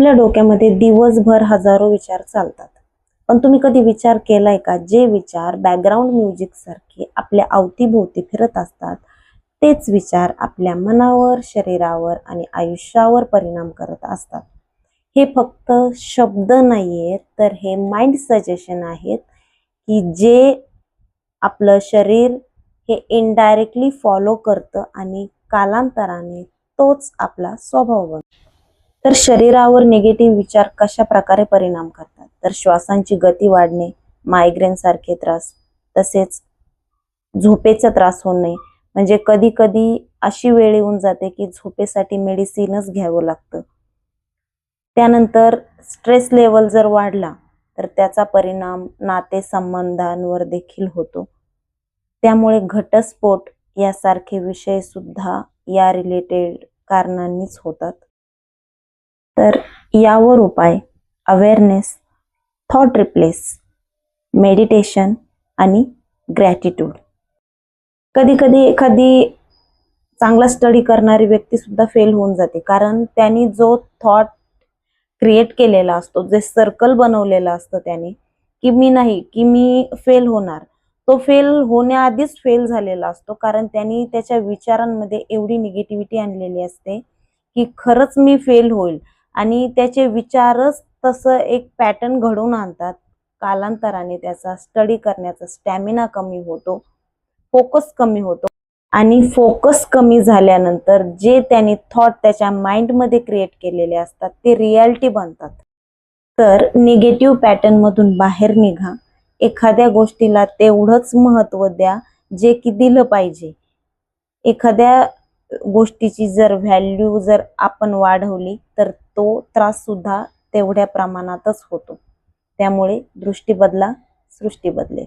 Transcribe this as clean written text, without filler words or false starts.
आपल्या डोक्यामध्ये दिवसभर हजारो विचार चालतात, पण तुम्ही कधी विचार केलाय का, जे विचार बॅकग्राऊंड म्युझिक सारखे आपल्या अवतीभोवती फिरत असतात, तेच विचार आपल्या मनावर, शरीरावर आणि आयुष्यावर परिणाम करत असतात. हे फक्त शब्द नाहीयेत, तर हे माइंड सजेशन आहेत की जे आपलं शरीर हे इनडायरेक्टली फॉलो करतं आणि कालांतराने तोच आपला स्वभाव बनतो. तर शरीरावर निगेटिव्ह विचार कशा प्रकारे परिणाम करतात, तर श्वासांची गती वाढणे, मायग्रेन सारखे त्रास, तसेच झोपेचा त्रास होणे, म्हणजे कधी कधी अशी वेळ येऊन जाते की झोपेसाठी मेडिसिनच घ्यावं लागतं. त्यानंतर स्ट्रेस लेवल जर वाढला तर त्याचा परिणाम नातेसंबंधांवर देखील होतो. त्यामुळे घटस्फोट यासारखे विषय सुद्धा या रिलेटेड कारणांनीच होतात. तर यावर उपाय अवेअरनेस, थॉट रिप्लेस, मेडिटेशन आणि ग्रॅटिट्यूड. कधी कधी एखादी चांगला स्टडी करणारी व्यक्ती सुद्धा फेल होऊन जाते, कारण त्यांनी जो थॉट क्रिएट केलेला असतो, जे सर्कल बनवलेलं असतं त्याने की मी नाही, की मी फेल होणार, तो फेल होण्याआधीच फेल झालेला असतो, कारण त्यांनी त्याच्या विचारांमध्ये एवढी निगेटिव्हिटी आणलेली असते की खरंच मी फेल होईल, आणि त्याचे विचारच तसं एक पॅटर्न घडवून आणतात. कालांतराने त्याचा स्टडी करण्याचा स्टॅमिना कमी होतो, फोकस कमी होतो, आणि फोकस कमी झाल्यानंतर जे त्यांनी थॉट त्याच्या माइंडमध्ये क्रिएट केलेले असतात ते रियालिटी बनतात. तर निगेटिव्ह पॅटर्न मधून बाहेर निघा, एखाद्या गोष्टीला तेवढंच महत्त्व द्या जे की दिलं पाहिजे. एखाद्या गोष्टीची जर व्हॅल्यू जर आपण वाढवली तर तो त्रास सुद्धा तेवढ्या प्रमाणातच होतो. त्यामुळे दृष्टी बदला, सृष्टी बदलेल.